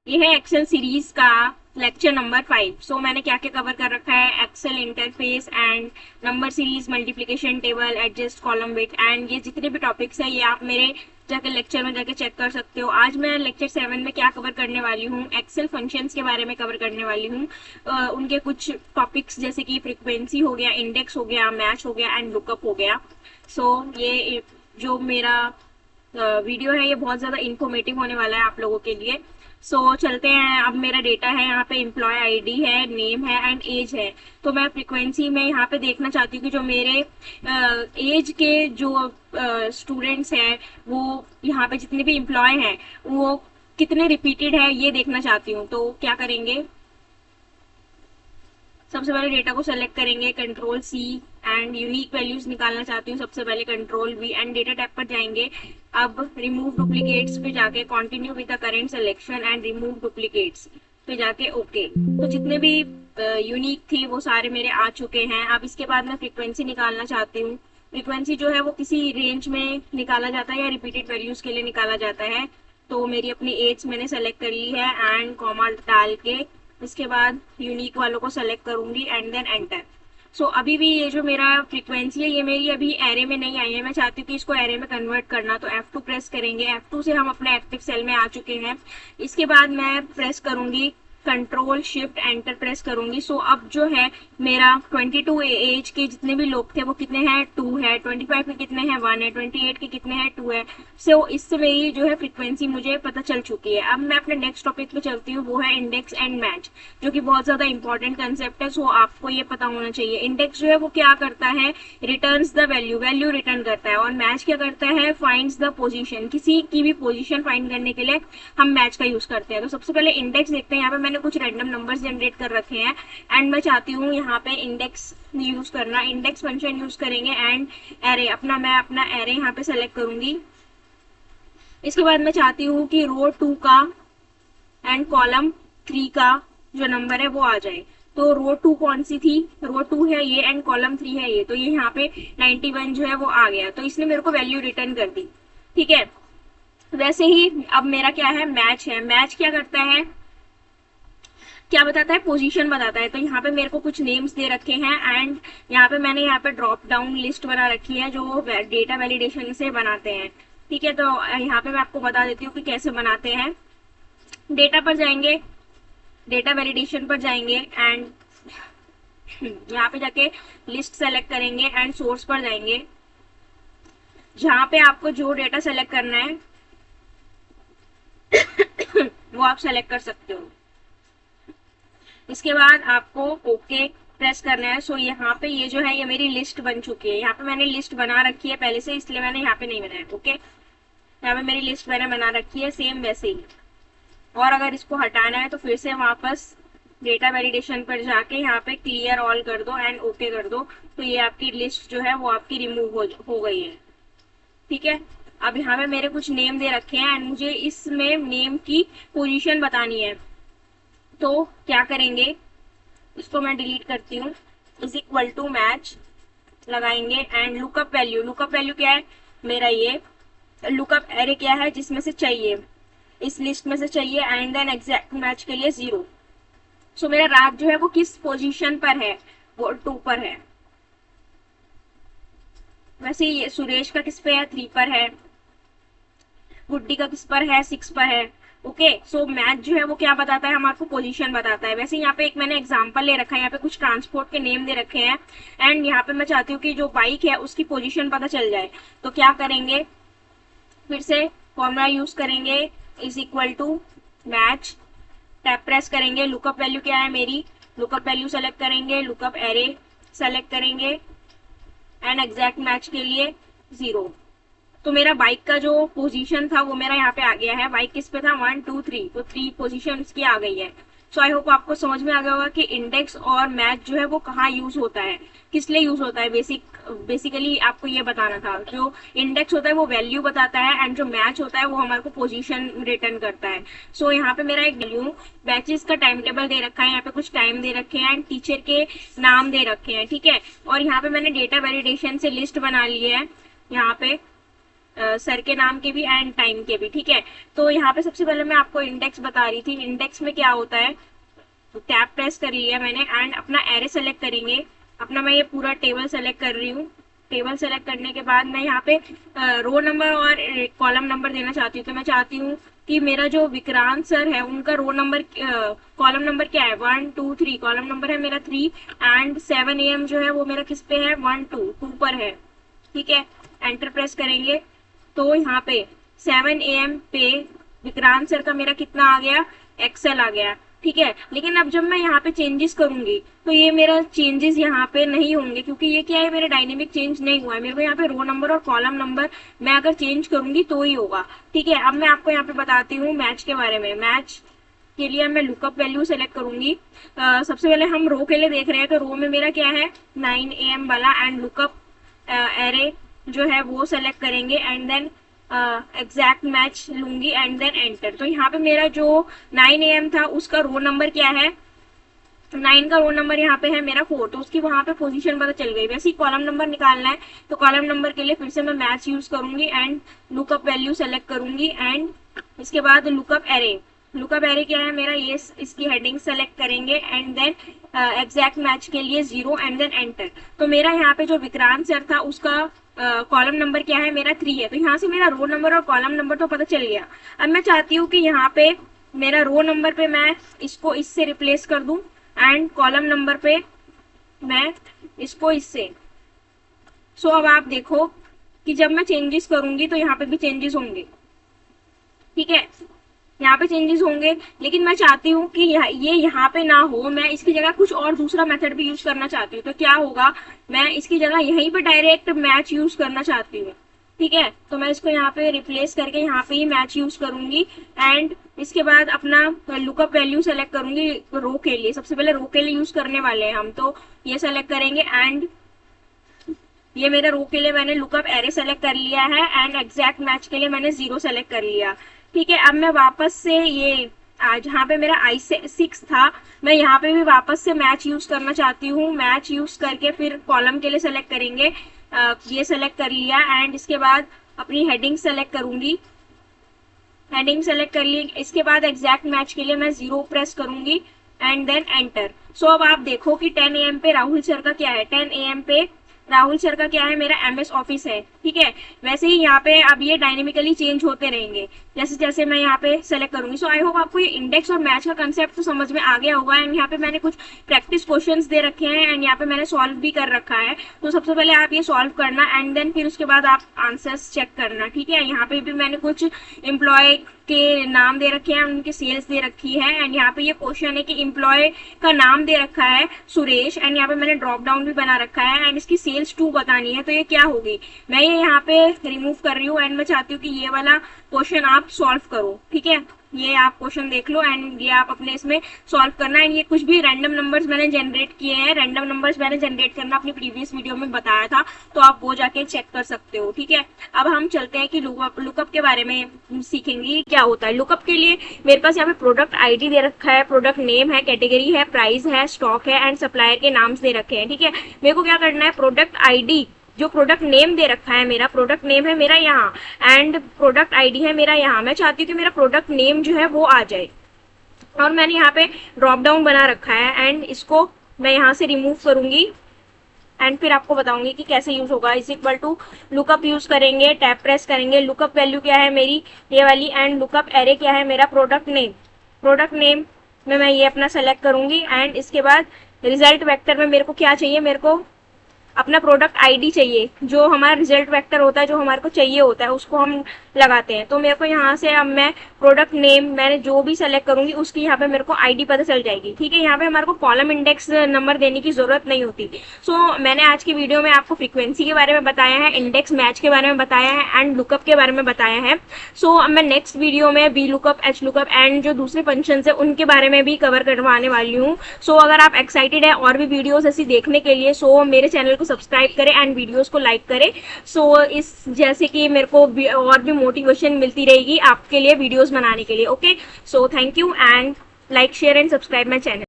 ये है Excel series का लेक्चर नंबर 5। सो मैंने क्या क्या कवर कर रखा है, Excel interface and number series, multiplication table, adjust column with, and ये जितने भी टॉपिक्स है ये आप मेरे जाके लेक्चर में जाके चेक कर सकते हो। आज मैं लेक्चर 7 में क्या कवर करने वाली हूँ, एक्सेल फंक्शंस के बारे में कवर करने वाली हूँ। उनके कुछ टॉपिक्स जैसे कि फ्रीक्वेंसी हो गया, इंडेक्स हो गया, मैच हो गया एंड लुकअप हो गया। सो ये जो मेरा वीडियो है ये बहुत ज्यादा इंफॉर्मेटिव होने वाला है आप लोगों के लिए। चलते हैं। अब मेरा डेटा है, यहाँ पे एम्प्लॉय आईडी है, नेम है एंड एज है। तो मैं फ्रीक्वेंसी में यहाँ पे देखना चाहती हूँ कि जो मेरे एज के जो स्टूडेंट्स हैं वो यहाँ पे जितने भी एम्प्लॉय हैं वो कितने रिपीटेड है ये देखना चाहती हूँ। तो क्या करेंगे, सबसे पहले डेटा को सेलेक्ट करेंगे, control C, and unique values निकालना चाहती हूँ सबसे पहले, control V, and data tab पर जाएंगे। अब रिमूव डुप्लीकेट्स पे जाके continue with the current selection and remove duplicates पे जाके ओके। तो जितने भी यूनिक थी वो सारे मेरे आ चुके हैं। अब इसके बाद मैं फ्रीक्वेंसी निकालना चाहती हूँ। फ्रीक्वेंसी जो है वो किसी रेंज में निकाला जाता है या रिपीटेड वैल्यूज के लिए निकाला जाता है। तो मेरी अपनी एज मैंने सेलेक्ट कर ली है एंड कॉमा डाल के इसके बाद यूनिक वालों को सेलेक्ट करूंगी एंड देन एंटर। अभी भी ये जो मेरा फ्रीक्वेंसी है ये मेरी अभी एरे में नहीं आई है। मैं चाहती हूँ कि इसको एरे में कन्वर्ट करना, तो F2 प्रेस करेंगे। F2 से हम अपने एक्टिव सेल में आ चुके हैं। इसके बाद मैं प्रेस करूंगी कंट्रोल शिफ्ट एंटर प्रेस करूंगी। अब जो है मेरा 22 एज के जितने भी लोग थे वो कितने हैं, 2 है। 25 के कितने हैं, 1 है। 28 के कितने हैं, 2 है। इससे मेरी जो है फ्रीक्वेंसी मुझे पता चल चुकी है। अब मैं अपने नेक्स्ट टॉपिक पे चलती हूँ, वो है इंडेक्स एंड मैच, जो कि बहुत ज्यादा इंपॉर्टेंट कंसेप्ट है। आपको ये पता होना चाहिए। इंडेक्स जो है वो क्या करता है, returns the value, value return करता है। और मैच क्या करता है, फाइंड्स द पोजीशन, किसी की भी पोजीशन फाइंड करने के लिए हम मैच का यूज करते हैं। तो सबसे पहले इंडेक्स देखते हैं। यहाँ पे मैंने कुछ रैंडम नंबर्स जनरेट कर रखे हैं एंड मैं चाहती हूँ यहाँ पे इंडेक्स यूज करना। इंडेक्स फंक्शन यूज करेंगे एंड एरे, मैं अपना एरे यहाँ पे सेलेक्ट करूंगी। इसके बाद मैं चाहती हूँ कि रो 2 का एंड कॉलम 3 का जो नंबर है वो आ जाए। तो रो 2 कौन सी थी, रो 2 है ये एंड कॉलम 3 है ये। तो ये यहाँ पे 91 जो है वो आ गया। तो इसने मेरे को वैल्यू रिटर्न कर दी। ठीक है, वैसे ही अब मेरा क्या है, मैच है। मैच क्या करता है, क्या बताता है, पोजीशन बताता है। तो यहाँ पे मेरे को कुछ नेम्स दे रखे हैं एंड यहाँ पे मैंने यहाँ पे ड्रॉप डाउन लिस्ट बना रखी है जो डेटा वैलिडेशन से बनाते हैं। ठीक है, तो यहाँ पे मैं आपको बता देती हूँ कि कैसे बनाते हैं। डेटा पर जाएंगे, डेटा वैलिडेशन पर जाएंगे एंड यहाँ पे जाके लिस्ट सेलेक्ट करेंगे एंड सोर्स पर जाएंगे। जहाँ पे आपको जो डेटा सेलेक्ट करना है वो आप सेलेक्ट कर सकते हो। इसके बाद आपको ओके प्रेस करना है। यहाँ पे ये जो है ये मेरी लिस्ट बन चुकी है। यहाँ पे मैंने लिस्ट बना रखी है पहले से, इसलिए मैंने यहाँ पे नहीं बनाया। ओके, यहाँ पे मेरी लिस्ट मैंने बना रखी है सेम वैसे ही। और अगर इसको हटाना है तो फिर से वापस डेटा वैलिडेशन पर जाके यहाँ पे क्लियर ऑल कर दो एंड ओके कर दो। तो ये आपकी लिस्ट जो है वो आपकी रिमूव हो गई है। ठीक है, अब यहाँ पे मेरे कुछ नेम दे रखे हैं एंड मुझे इसमें नेम की पोजीशन बतानी है। तो क्या करेंगे, इसको मैं डिलीट करती हूँ। इज इक्वल टू मैच लगाएंगे and lookup value, lookup value क्या है मेरा, ये लुकअप एरे क्या है जिसमें से चाहिए, इस लिस्ट में से चाहिए एंड देन एग्जैक्ट मैच के लिए 0। मेरा राग जो है वो किस पोजीशन पर है, वो 2 पर है। वैसे ये सुरेश का किस पे है, 3 पर है। गुड्डी का किस पर है, 6 पर है। ओके, मैच जो है वो क्या बताता है, हमारे को पोजीशन बताता है। वैसे यहाँ पे एक मैंने एग्जांपल ले रखा है, यहाँ पे कुछ ट्रांसपोर्ट के नेम दे रखे हैं एंड यहाँ पे मैं चाहती हूँ कि जो बाइक है उसकी पोजीशन पता चल जाए। तो क्या करेंगे, फिर से फॉर्मूला यूज करेंगे, is equal to match, tab press करेंगे। लुकअप वैल्यू क्या है मेरी, लुकअप वैल्यू सेलेक्ट करेंगे, लुकअप एरे सेलेक्ट करेंगे एंड एग्जैक्ट मैच के लिए 0। तो मेरा बाइक का जो पोजीशन था वो मेरा यहाँ पे आ गया है। बाइक किस पे था, 1 2 3, तो 3 पोजीशन की आ गई है। आई होप आपको समझ में आ गया होगा कि इंडेक्स और मैच जो है वो कहाँ यूज होता है, किस लिए यूज होता है। बेसिकली आपको ये बताना था। जो इंडेक्स होता है वो वैल्यू बताता है एंड जो मैच होता है वो हमारे को पोजीशन रिटर्न करता है। यहाँ पे मेरा एक वैल्यू बैचेस का टाइम टेबल दे रखा है, यहाँ पे कुछ टाइम दे रखे हैं एंड टीचर के नाम दे रखे हैं। ठीक है, और यहाँ पे मैंने डेटा वैलिडेशन से लिस्ट बना ली है। यहाँ पे सर के नाम के भी एंड टाइम के भी, ठीक है। तो यहाँ पे सबसे पहले मैं आपको इंडेक्स बता रही थी। इंडेक्स में क्या होता है, तो टैब प्रेस कर लिया मैंने एंड अपना एरे सेलेक्ट करेंगे। अपना मैं ये पूरा टेबल सेलेक्ट कर रही हूँ। टेबल सेलेक्ट करने के बाद मैं यहाँ पे रो नंबर और कॉलम नंबर देना चाहती हूँ। तो मैं चाहती हूँ कि मेरा जो विक्रांत सर है उनका रो नंबर कॉलम नंबर क्या है, 1 2 3, कॉलम नंबर है मेरा 3 एंड 7 AM जो है वो मेरा किस पे है, 1 2 पर है, ठीक है। एंटर प्रेस करेंगे तो यहाँ पे 7 AM पे विक्रांत सर का मेरा कितना आ गया, एक्सेल आ गया, ठीक है। लेकिन अब जब मैं यहाँ पे चेंजेस करूंगी तो ये मेरा चेंजेस यहाँ पे नहीं होंगे, क्योंकि ये क्या है, मेरा डायनेमिक चेंज नहीं हुआ है। मेरे को यहाँ पे रो नंबर और कॉलम नंबर मैं अगर चेंज करूंगी तो ही होगा, ठीक है। अब मैं आपको यहाँ पे बताती हूँ मैच के बारे में। मैच के लिए मैं लुकअप वैल्यू सेलेक्ट करूंगी। सबसे पहले हम रो के लिए देख रहे हैं, तो रो में मेरा क्या है 9 AM वाला एंड लुकअप एरे जो है वो सेलेक्ट करेंगे एंड देन एग्जैक्ट मैच लूंगी एंड देन एंटर। तो यहाँ पे मेरा जो 9 AM था उसका रो नंबर क्या है, 9 का रो नंबर यहाँ पे है मेरा 4, तो उसकी वहां पे पोजीशन पता चल गई। वैसे ही कॉलम नंबर निकालना है, तो कॉलम नंबर के लिए फिर से मैं मैच यूज करूंगी एंड लुकअप वैल्यू सेलेक्ट करूंगी एंड इसके बाद लुकअप एरे। लुकअप एरे क्या है मेरा, ये इसकी हेडिंग सेलेक्ट करेंगे एंड देन एग्जैक्ट मैच के लिए 0 एंड देन एंटर। तो मेरा यहाँ पे जो विक्रांत सर था उसका कॉलम नंबर क्या है, मेरा 3 है। तो यहाँ से मेरा रो नंबर और कॉलम नंबर तो पता चल गया। अब मैं चाहती हूँ कि यहाँ पे मेरा रो नंबर पे मैं इसको इससे रिप्लेस कर दूं एंड कॉलम नंबर पे मैं इसको इससे। सो अब आप देखो कि जब मैं चेंजेस करूंगी तो यहाँ पे भी चेंजेस होंगे, ठीक है। यहाँ पे चेंजेस होंगे, लेकिन मैं चाहती हूँ कि ये यहाँ पे ना हो, मैं इसकी जगह कुछ और दूसरा मेथड भी यूज करना चाहती हूँ। तो क्या होगा, मैं इसकी जगह यहीं पे डायरेक्ट मैच यूज करना चाहती हूँ, ठीक है। तो मैं इसको यहाँ पे रिप्लेस करके यहाँ पे ही मैच यूज करूंगी एंड इसके बाद अपना लुकअप वैल्यू सेलेक्ट करूंगी रो के लिए। सबसे पहले रो के लिए यूज करने वाले हैं हम, तो ये सेलेक्ट करेंगे एंड ये मेरा रो के लिए मैंने लुकअप एरे सेलेक्ट कर लिया है एंड एग्जैक्ट मैच के लिए मैंने 0 सेलेक्ट कर लिया, ठीक है। अब मैं वापस से ये जहाँ पे मेरा I6 था, मैं यहाँ पे भी वापस से मैच यूज करना चाहती हूँ। मैच यूज करके फिर कॉलम के लिए सेलेक्ट करेंगे, ये सेलेक्ट कर लिया एंड इसके बाद अपनी हेडिंग सेलेक्ट करूंगी। हेडिंग सेलेक्ट कर ली, इसके बाद एग्जैक्ट मैच के लिए मैं 0 प्रेस करूंगी एंड देन एंटर। सो अब आप देखो कि 10 AM पे राहुल सर का क्या है, 10 AM पे राहुल सर का क्या है, मेरा MS ऑफिस है, ठीक है। वैसे ही यहाँ पे अब ये डायनेमिकली चेंज होते रहेंगे जैसे जैसे मैं यहाँ पे सेलेक्ट करूंगी। सो आई होप आपको ये इंडेक्स और मैच का कंसेप्ट तो समझ में आ गया होगा एंड यहाँ पे मैंने कुछ प्रैक्टिस क्वेश्चंस दे रखे हैं एंड यहाँ पे मैंने सॉल्व भी कर रखा है। तो सबसे पहले आप ये सॉल्व करना एंड देन फिर उसके बाद आप आंसर्स चेक करना, ठीक है। यहाँ पे भी मैंने कुछ एम्प्लॉय के नाम दे रखे हैं, उनकी सेल्स दे रखी है एंड यहाँ पे ये क्वेश्चन है कि एम्प्लॉय का नाम दे रखा है सुरेश एंड यहाँ पे मैंने ड्रॉप डाउन भी बना रखा है एंड इसकी सेल्स 2 बतानी है। तो ये क्या होगी, मैं ये यहाँ पे रिमूव कर रही हूँ एंड मैं चाहती हूँ कि ये वाला क्वेश्चन आप सॉल्व करो, ठीक है। ये आप क्वेश्चन देख लो एंड ये आप अपने इसमें सॉल्व करना एंड ये कुछ भी रैंडम नंबर्स मैंने जनरेट किए हैं। रैंडम नंबर्स मैंने जनरेट करना अपनी प्रीवियस वीडियो में बताया था, तो आप वो जाके चेक कर सकते हो, ठीक है। अब हम चलते हैं कि लुकअप के बारे में सीखेंगे क्या होता है। लुकअप के लिए मेरे पास यहाँ पे प्रोडक्ट ID दे रखा है, प्रोडक्ट नेम है, कैटेगरी है, प्राइस है, स्टॉक है एंड सप्लायर के नाम्स दे रखे हैं, ठीक है। मेरे को क्या करना है, प्रोडक्ट ID जो प्रोडक्ट नेम दे रखा है, मेरा प्रोडक्ट नेम है मेरा यहाँ एंड प्रोडक्ट ID है मेरा यहाँ। मैं चाहती हूँ कि मेरा प्रोडक्ट नेम जो है वो आ जाए और मैंने यहाँ पे ड्रॉप डाउन बना रखा है एंड इसको मैं यहाँ से रिमूव करूंगी एंड फिर आपको बताऊंगी कि कैसे यूज होगा। Is equal to lookup use करेंगे, टैब प्रेस करेंगे, लुकअप वैल्यू क्या है मेरी ये वाली एंड लुकअप एरे क्या है मेरा प्रोडक्ट नेम। प्रोडक्ट नेम में मैं ये अपना सेलेक्ट करूंगी एंड इसके बाद रिजल्ट वेक्टर में मेरे को क्या चाहिए, मेरे को अपना प्रोडक्ट ID चाहिए, जो हमारा रिजल्ट वेक्टर होता है, जो हमारे को चाहिए होता है उसको हम लगाते हैं। तो मेरे को यहाँ से अब मैं प्रोडक्ट नेम मैंने जो भी सेलेक्ट करूंगी उसकी यहाँ पे मेरे को ID पता चल जाएगी, ठीक है। यहाँ पे हमारे को कॉलम इंडेक्स नंबर देने की जरूरत नहीं होती। सो मैंने आज की वीडियो में आपको फ्रीक्वेंसी के बारे में बताया है, इंडेक्स मैच के बारे में बताया है एंड लुकअप के बारे में बताया है। सो अब मैं नेक्स्ट वीडियो में V lookup, H lookup and जो दूसरे फंक्शन है उनके बारे में भी कवर करवाने वाली हूँ। सो अगर आप एक्साइटेड है और भी वीडियोज ऐसी देखने के लिए, सो मेरे चैनल को सब्सक्राइब करें एंड वीडियोस को लाइक करें। सो इस जैसे कि मेरे को और भी मोटिवेशन मिलती रहेगी आपके लिए वीडियोस बनाने के लिए। Okay, so thank you and like share and subscribe my channel.